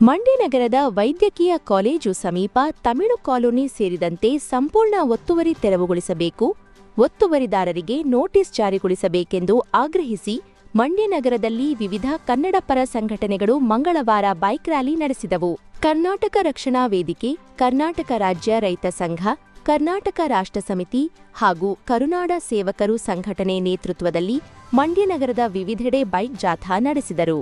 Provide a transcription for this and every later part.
ಮಂಡ್ಯ ನಗರದ ವೈದ್ಯಕೀಯ ಕಾಲೇಜು ಸಮೀಪ ತಮಿಳು ಕಾಲೋನಿ ಸೇರಿದಂತೆ ಸಂಪೂರ್ಣ ಒತ್ತುವರಿ ತೆರವುಗೊಳಿಸಬೇಕು, ಒತ್ತುವರಿದಾರರಿಗೆ ನೋಟಿಸ್ ಜಾರಿಗೊಳಿಸಬೇಕೆಂದು ಆಗ್ರಹಿಸಿ ಮಂಡ್ಯ ನಗರದಲ್ಲಿ ವಿವಿಧ ಕನ್ನಡ ಪರ ಸಂಘಟನೆಗಳು ಮಂಗಳವಾರ ಬೈಕ್ ರ್ಯಾಲಿ ನಡೆಸಿದವು. ಕರ್ನಾಟಕ ರಕ್ಷಣಾ ವೇದಿಕೆ, ಕರ್ನಾಟಕ ರಾಜ್ಯ ರೈತ ಸಂಘ, ಕರ್ನಾಟಕ ರಾಷ್ಟ್ರ ಸಮಿತಿ ಹಾಗೂ ಕರುನಾಡ ಸೇವಕರು ಸಂಘಟನೆ ನೇತೃತ್ವದಲ್ಲಿ ಮಂಡ್ಯ ನಗರದ ವಿವಿಧೆಡೆ ಬೈಕ್ ಜಾಥಾ ನಡೆಸಿದರು.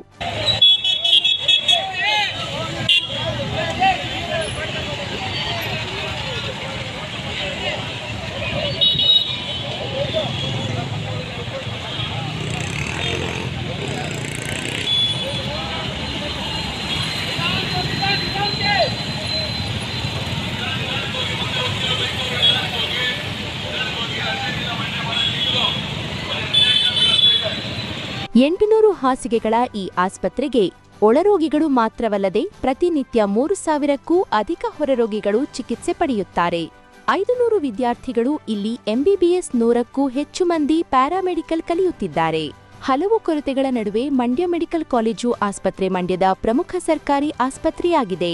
ಎಂಟುನೂರು ಹಾಸಿಗೆಗಳ ಈ ಆಸ್ಪತ್ರೆಗೆ ಒಳರೋಗಿಗಳು ಮಾತ್ರವಲ್ಲದೆ ಪ್ರತಿನಿತ್ಯ 3,000ಕ್ಕೂ ಅಧಿಕ ಹೊರರೋಗಿಗಳು ಚಿಕಿತ್ಸೆ ಪಡೆಯುತ್ತಾರೆ. 500 ವಿದ್ಯಾರ್ಥಿಗಳು ಇಲ್ಲಿ ಎಂಬಿಬಿಎಸ್, 100ಕ್ಕೂ ಹೆಚ್ಚು ಮಂದಿ ಪ್ಯಾರಾಮೆಡಿಕಲ್ ಕಲಿಯುತ್ತಿದ್ದಾರೆ. ಹಲವು ಕೊರತೆಗಳ ನಡುವೆ ಮಂಡ್ಯ ಮೆಡಿಕಲ್ ಕಾಲೇಜು ಆಸ್ಪತ್ರೆ ಮಂಡ್ಯದ ಪ್ರಮುಖ ಸರ್ಕಾರಿ ಆಸ್ಪತ್ರೆಯಾಗಿದೆ.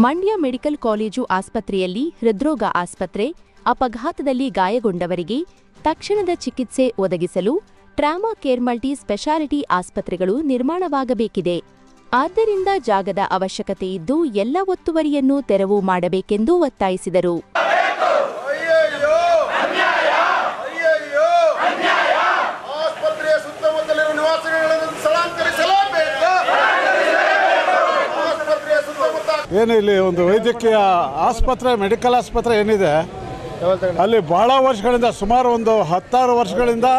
ಮಂಡ್ಯ ಮೆಡಿಕಲ್ ಕಾಲೇಜು ಆಸ್ಪತ್ರೆಯಲ್ಲಿ ಹೃದ್ರೋಗ ಆಸ್ಪತ್ರೆ, ಅಪಘಾತದಲ್ಲಿ ಗಾಯಗೊಂಡವರಿಗೆ ತಕ್ಷಣದ ಚಿಕಿತ್ಸೆ ಒದಗಿಸಲು ಟ್ರಾಮಾ ಕೇರ್ ಮಲ್ಟಿ ಸ್ಪೆಷಾಲಿಟಿ ಆಸ್ಪತ್ರೆಗಳು ನಿರ್ಮಾಣವಾಗಬೇಕಿದೆ. ಆದ್ದರಿಂದ ಜಾಗದ ಅವಶ್ಯಕತೆ ಇದ್ದು ಎಲ್ಲ ಒತ್ತುವರಿಯನ್ನು ತೆರವು ಮಾಡಬೇಕೆಂದು ಒತ್ತಾಯಿಸಿದರು. ಏನು ಇಲ್ಲಿ ಒಂದು ವೈದ್ಯಕೀಯ ಆಸ್ಪತ್ರೆ, ಮೆಡಿಕಲ್ ಆಸ್ಪತ್ರೆ ಏನಿದೆ ಅಲ್ಲಿ ಬಹಳ ವರ್ಷಗಳಿಂದ, ಸುಮಾರು ಒಂದು 16 ವರ್ಷಗಳಿಂದ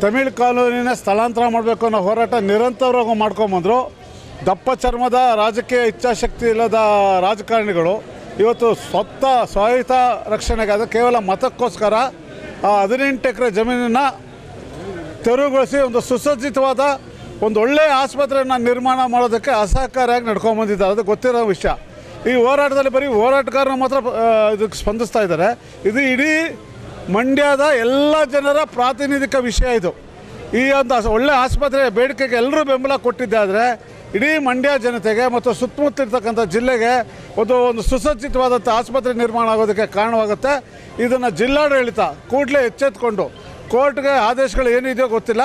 ತಮಿಳು ಕಾಲೋನಿನ ಸ್ಥಳಾಂತರ ಮಾಡಬೇಕು ಅನ್ನೋ ಹೋರಾಟ ನಿರಂತರವಾಗಿ ಮಾಡ್ಕೊಂಬಂದರು. ದಪ್ಪ ಚರ್ಮದ ರಾಜಕೀಯ ಇಚ್ಛಾಶಕ್ತಿ ಇಲ್ಲದ ರಾಜಕಾರಣಿಗಳು ಇವತ್ತು ಸ್ವಾಯತ್ತ ರಕ್ಷಣೆಗೆ, ಅದು ಕೇವಲ ಮತಕ್ಕೋಸ್ಕರ 18 ಎಕರೆ ಜಮೀನನ್ನು ತೆರವುಗೊಳಿಸಿ ಒಂದು ಸುಸಜ್ಜಿತವಾದ ಒಂದು ಒಳ್ಳೆಯ ಆಸ್ಪತ್ರೆಯನ್ನು ನಿರ್ಮಾಣ ಮಾಡೋದಕ್ಕೆ ಅಸಹಕಾರಿಯಾಗಿ ನಡ್ಕೊಂಬಂದಿದ್ದಾರೆ. ಅದು ಗೊತ್ತಿರೋ ವಿಷಯ. ಈ ಹೋರಾಟದಲ್ಲಿ ಬರೀ ಹೋರಾಟಗಾರರು ಮಾತ್ರ ಇದಕ್ಕೆ ಸ್ಪಂದಿಸ್ತಾ ಇದ್ದಾರೆ. ಇದು ಇಡೀ ಮಂಡ್ಯದ ಎಲ್ಲ ಜನರ ಪ್ರಾತಿನಿಧಿಕ ವಿಷಯ. ಇದು ಈ ಒಂದು ಒಳ್ಳೆಯ ಆಸ್ಪತ್ರೆ ಬೇಡಿಕೆಗೆ ಎಲ್ಲರೂ ಬೆಂಬಲ ಕೊಟ್ಟಿದ್ದಾದರೆ ಇಡೀ ಮಂಡ್ಯ ಜನತೆಗೆ ಮತ್ತು ಸುತ್ತಮುತ್ತಿರ್ತಕ್ಕಂಥ ಜಿಲ್ಲೆಗೆ ಒಂದು ಸುಸಜ್ಜಿತವಾದಂಥ ಆಸ್ಪತ್ರೆ ನಿರ್ಮಾಣ ಆಗೋದಕ್ಕೆ ಕಾರಣವಾಗುತ್ತೆ. ಇದನ್ನು ಜಿಲ್ಲಾಡಳಿತ ಕೂಡಲೇ ಎಚ್ಚೆತ್ತುಕೊಂಡು, ಕೋರ್ಟ್ಗೆ ಆದೇಶಗಳು ಏನಿದೆಯೋ ಗೊತ್ತಿಲ್ಲ,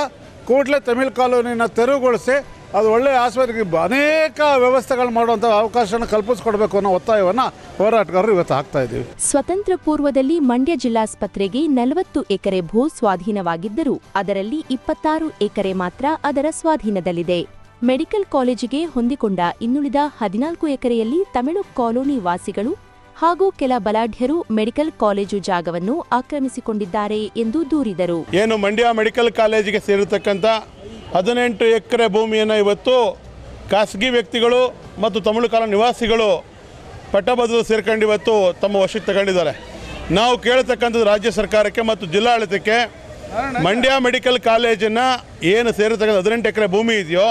ಕೂಡಲೇ ತಮಿಳು ಕಾಲೋನಿನ ತೆರವುಗೊಳಿಸಿ ಅದು ಒಳ್ಳೆಯ ಆಸ್ಪತ್ರೆಗೆ ಅನೇಕ ವ್ಯವಸ್ಥೆಗಳು ಮಾಡುವಂಥ ಅವಕಾಶನ ಕಲ್ಪಿಸಿಕೊಡ್ಬೇಕು ಅನ್ನೋ ಒತ್ತಾಯವನ್ನು ಹೋರಾಟಗಾರರು ಇವತ್ತು ಹಾಕ್ತಾ ಇದ್ದೀವಿ. ಸ್ವತಂತ್ರ ಪೂರ್ವದಲ್ಲಿ ಮಂಡ್ಯ ಜಿಲ್ಲಾಸ್ಪತ್ರೆಗೆ 40 ಎಕರೆ ಭೂ ಸ್ವಾಧೀನವಾಗಿದ್ದರೂ ಅದರಲ್ಲಿ 26 ಎಕರೆ ಮಾತ್ರ ಅದರ ಸ್ವಾಧೀನದಲ್ಲಿದೆ. ಮೆಡಿಕಲ್ ಕಾಲೇಜಿಗೆ ಹೊಂದಿಕೊಂಡ ಇನ್ನುಳಿದ 14 ಎಕರೆಯಲ್ಲಿ ತಮಿಳು ಕಾಲೋನಿ ವಾಸಿಗಳು ಹಾಗೂ ಕೆಲ ಬಲಾಢ್ಯರು ಮೆಡಿಕಲ್ ಕಾಲೇಜು ಜಾಗವನ್ನು ಆಕ್ರಮಿಸಿಕೊಂಡಿದ್ದಾರೆ ಎಂದು ದೂರಿದರು. ಏನು ಮಂಡ್ಯ ಮೆಡಿಕಲ್ ಕಾಲೇಜಿಗೆ ಸೇರಿರತಕ್ಕಂಥ 18 ಎಕರೆ ಭೂಮಿಯನ್ನು ಇವತ್ತು ಖಾಸಗಿ ವ್ಯಕ್ತಿಗಳು ಮತ್ತು ತಮಿಳು ಕಾಲೋನಿ ನಿವಾಸಿಗಳು ಪಟ್ಟಭದ್ರ ಸೇರ್ಕೊಂಡು ಇವತ್ತು ತಮ್ಮ ವಶಕ್ಕೆ ತಗೊಂಡಿದ್ದಾರೆ. ನಾವು ಕೇಳತಕ್ಕಂಥದ್ದು ರಾಜ್ಯ ಸರ್ಕಾರಕ್ಕೆ ಮತ್ತು ಜಿಲ್ಲಾಡಳಿತಕ್ಕೆ, ಮಂಡ್ಯ ಮೆಡಿಕಲ್ ಕಾಲೇಜನ್ನು ಏನು ಸೇರಿರ್ತಕ್ಕಂಥ 18 ಎಕರೆ ಭೂಮಿ ಇದೆಯೋ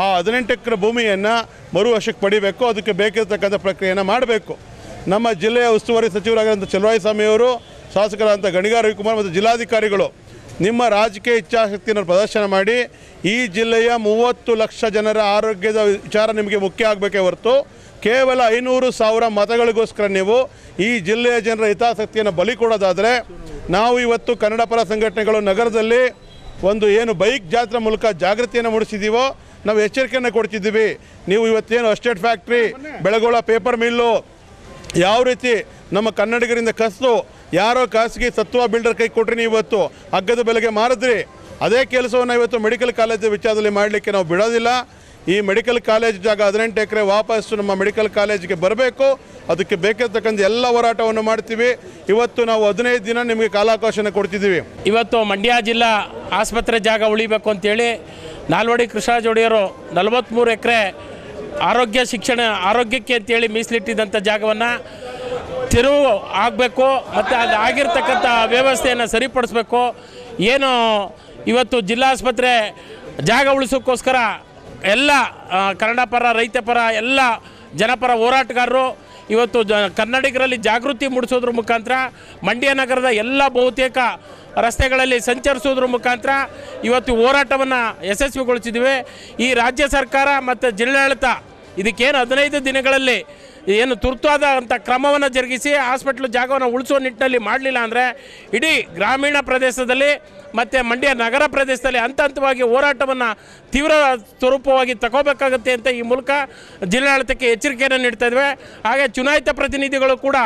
ಆ 18 ಎಕರೆ ಭೂಮಿಯನ್ನು ಮರು ವಶಕ್ಕೆ ಪಡಿಬೇಕು. ಅದಕ್ಕೆ ಬೇಕಿರತಕ್ಕಂಥ ಪ್ರಕ್ರಿಯೆಯನ್ನು ಮಾಡಬೇಕು. ನಮ್ಮ ಜಿಲ್ಲೆಯ ಉಸ್ತುವಾರಿ ಸಚಿವರಾಗಿರುವಂಥ ಚಲುವಾಯಿಸ್ವಾಮಿಯವರು, ಶಾಸಕರಾದಂಥ ಗಣಿಗಾರ ರವಿಕುಮಾರ್ ಮತ್ತು ಜಿಲ್ಲಾಧಿಕಾರಿಗಳು ನಿಮ್ಮ ರಾಜಕೀಯ ಇಚ್ಛಾಶಕ್ತಿಯನ್ನು ಪ್ರದರ್ಶನ ಮಾಡಿ ಈ ಜಿಲ್ಲೆಯ 30 ಲಕ್ಷ ಜನರ ಆರೋಗ್ಯದ ವಿಚಾರ ನಿಮಗೆ ಮುಖ್ಯ ಆಗಬೇಕೇ ಹೊರತು ಕೇವಲ 500,000 ಮತಗಳಿಗೋಸ್ಕರ ನೀವು ಈ ಜಿಲ್ಲೆಯ ಜನರ ಹಿತಾಸಕ್ತಿಯನ್ನು ಬಲಿ ಕೊಡೋದಾದರೆ, ನಾವು ಇವತ್ತು ಕನ್ನಡ ಪರ ಸಂಘಟನೆಗಳು ನಗರದಲ್ಲಿ ಒಂದು ಏನು ಬೈಕ್ ಜಾತ್ರೆ ಮೂಲಕ ಜಾಗೃತಿಯನ್ನು ಮೂಡಿಸಿದ್ದೀವೋ, ನಾವು ಎಚ್ಚರಿಕೆಯನ್ನು ಕೊಡ್ತಿದ್ದೀವಿ. ನೀವು ಇವತ್ತೇನು estate factory, Belagola paper mill ಯಾವ ರೀತಿ ನಮ್ಮ ಕನ್ನಡಿಗರಿಂದ ಕಸಿದು ಯಾರೋ ಖಾಸಗಿ ಸತ್ವ ಬಿಲ್ಡರ್ ಕೈ ಕೊಟ್ಟರೆ ನೀವು ಇವತ್ತು ಅಗ್ಗದ ಬೆಲೆಗೆ ಮಾರಿದ್ರಿ. ಅದೇ ಕೆಲಸವನ್ನು ಇವತ್ತು ಮೆಡಿಕಲ್ ಕಾಲೇಜ್ ವಿಚಾರದಲ್ಲಿ ಮಾಡಲಿಕ್ಕೆ ನಾವು ಬಿಡೋದಿಲ್ಲ. ಈ ಮೆಡಿಕಲ್ ಕಾಲೇಜ್ ಜಾಗ 18 ಎಕರೆ ವಾಪಸ್ಸು ನಮ್ಮ ಮೆಡಿಕಲ್ ಕಾಲೇಜಿಗೆ ಬರಬೇಕು. ಅದಕ್ಕೆ ಬೇಕಾಗಿರ್ತಕ್ಕಂಥ ಎಲ್ಲ ಹೋರಾಟವನ್ನು ಮಾಡ್ತೀವಿ. ಇವತ್ತು ನಾವು 15 ದಿನ ನಿಮಗೆ ಕಾಲಾವಕಾಶನ ಕೊಡ್ತಿದ್ದೀವಿ. ಇವತ್ತು ಮಂಡ್ಯ ಜಿಲ್ಲಾ ಆಸ್ಪತ್ರೆ ಜಾಗ ಉಳಿಬೇಕು ಅಂತೇಳಿ ನಾಲ್ವಡಿ ಕೃಷ್ಣರಾಜ ಒಡೆಯರು 43 ಎಕರೆ ಆರೋಗ್ಯಕ್ಕೆ ಅಂತೇಳಿ ಮೀಸಲಿಟ್ಟಿದ್ದಂಥ ಜಾಗವನ್ನು ತೆರವು ಆಗಬೇಕು ಮತ್ತು ಅದು ಆಗಿರ್ತಕ್ಕಂಥ ವ್ಯವಸ್ಥೆಯನ್ನು ಸರಿಪಡಿಸಬೇಕು. ಏನು ಇವತ್ತು ಜಿಲ್ಲಾಸ್ಪತ್ರೆ ಜಾಗ ಉಳಿಸೋಕ್ಕೋಸ್ಕರ ಎಲ್ಲ ಕನ್ನಡ ಪರ, ರೈತ ಪರ, ಎಲ್ಲ ಜನಪರ ಹೋರಾಟಗಾರರು ಇವತ್ತು ಕನ್ನಡಿಗರಲ್ಲಿ ಜಾಗೃತಿ ಮೂಡಿಸೋದ್ರ ಮುಖಾಂತರ ಮಂಡ್ಯ ನಗರದ ಎಲ್ಲ ಬಹುತೇಕ ರಸ್ತೆಗಳಲ್ಲಿ ಸಂಚರಿಸೋದ್ರ ಮುಖಾಂತರ ಇವತ್ತು ಹೋರಾಟವನ್ನು ಯಶಸ್ವಿಗೊಳಿಸಿದ್ದೀವಿ. ಈ ರಾಜ್ಯ ಸರ್ಕಾರ ಮತ್ತು ಜಿಲ್ಲಾಡಳಿತ ಇದಕ್ಕೇನು 15 ದಿನಗಳಲ್ಲಿ ಏನು ತುರ್ತಾದಂಥ ಕ್ರಮವನ್ನು ಜರುಗಿಸಿ ಹಾಸ್ಪಿಟ್ಲ್ ಜಾಗವನ್ನು ಉಳಿಸುವ ನಿಟ್ಟಿನಲ್ಲಿ ಮಾಡಲಿಲ್ಲ ಅಂದರೆ ಇಡೀ ಗ್ರಾಮೀಣ ಪ್ರದೇಶದಲ್ಲಿ ಮತ್ತು ಮಂಡ್ಯ ನಗರ ಪ್ರದೇಶದಲ್ಲಿ ಹಂತ ಹಂತವಾಗಿ ಹೋರಾಟವನ್ನು ತೀವ್ರ ಸ್ವರೂಪವಾಗಿ ತಗೋಬೇಕಾಗುತ್ತೆ ಅಂತ ಈ ಮೂಲಕ ಜಿಲ್ಲಾಡಳಿತಕ್ಕೆ ಎಚ್ಚರಿಕೆಯನ್ನು ನೀಡ್ತಾ ಇದ್ವಿ. ಹಾಗೆ ಚುನಾಯಿತ ಪ್ರತಿನಿಧಿಗಳು ಕೂಡ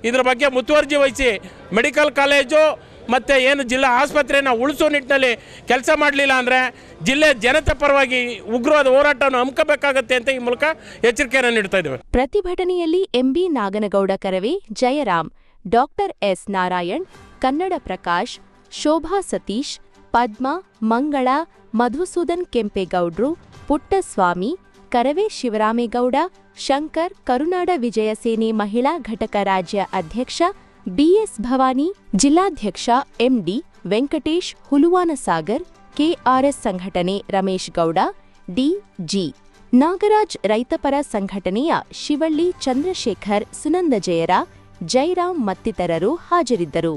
ಇದರ ಬಗ್ಗೆ ಮುತುವರ್ಜಿ ವಹಿಸಿ ಮೆಡಿಕಲ್ ಕಾಲೇಜು ಮತ್ತು ಏನು ಜಿಲ್ಲಾ ಆಸ್ಪತ್ರೆಯನ್ನು ಉಳಿಸೋ ನಿಟ್ಟಿನಲ್ಲಿ ಕೆಲಸ ಮಾಡಲಿಲ್ಲ ಅಂದರೆ ಜಿಲ್ಲೆ ಜನತೆ ಪರವಾಗಿ ಉಗ್ರವಾದ ಹೋರಾಟವನ್ನು ಹಮ್ಮಿಕಬೇಕಾಗತ್ತೆ ಅಂತ ಈ ಮೂಲಕ ಎಚ್ಚರಿಕೆಯನ್ನು ನೀಡ್ತಾ ಇದ್ದೇವೆ. ಪ್ರತಿಭಟನೆಯಲ್ಲಿ MB Naganagowda Karave, Jayaram, doctor S Narayan, Kannada Prakash, Shobha Satish, Padma, Mangala, Madhusudan ಕೆಂಪೇಗೌಡ್ರು, Puttaswamy, Karave Shivaramegowda, Shankar, ಕರುನಾಡ ವಿಜಯ ಸೇನೆ ಮಹಿಳಾ ಘಟಕ ರಾಜ್ಯ ಅಧ್ಯಕ್ಷ ಬಿಎಸ್ ಭವಾನಿ, ಜಿಲ್ಲಾಧ್ಯಕ್ಷ ಎಂಡಿ ವೆಂಕಟೇಶ್, ಹುಲುವಾನಸಾಗರ್, ಕೆಆರ್ಎಸ್ ಸಂಘಟನೆ ರಮೇಶ್ ಗೌಡ, ಡಿಜಿ ನಾಗರಾಜ್, ರೈತಪರ ಸಂಘಟನೆಯ ಶಿವಳ್ಳಿ ಚಂದ್ರಶೇಖರ್, ಸುನಂದ ಜಯರ, ಜಯರಾಮ್ ಮತ್ತಿತರರು ಹಾಜರಿದ್ದರು.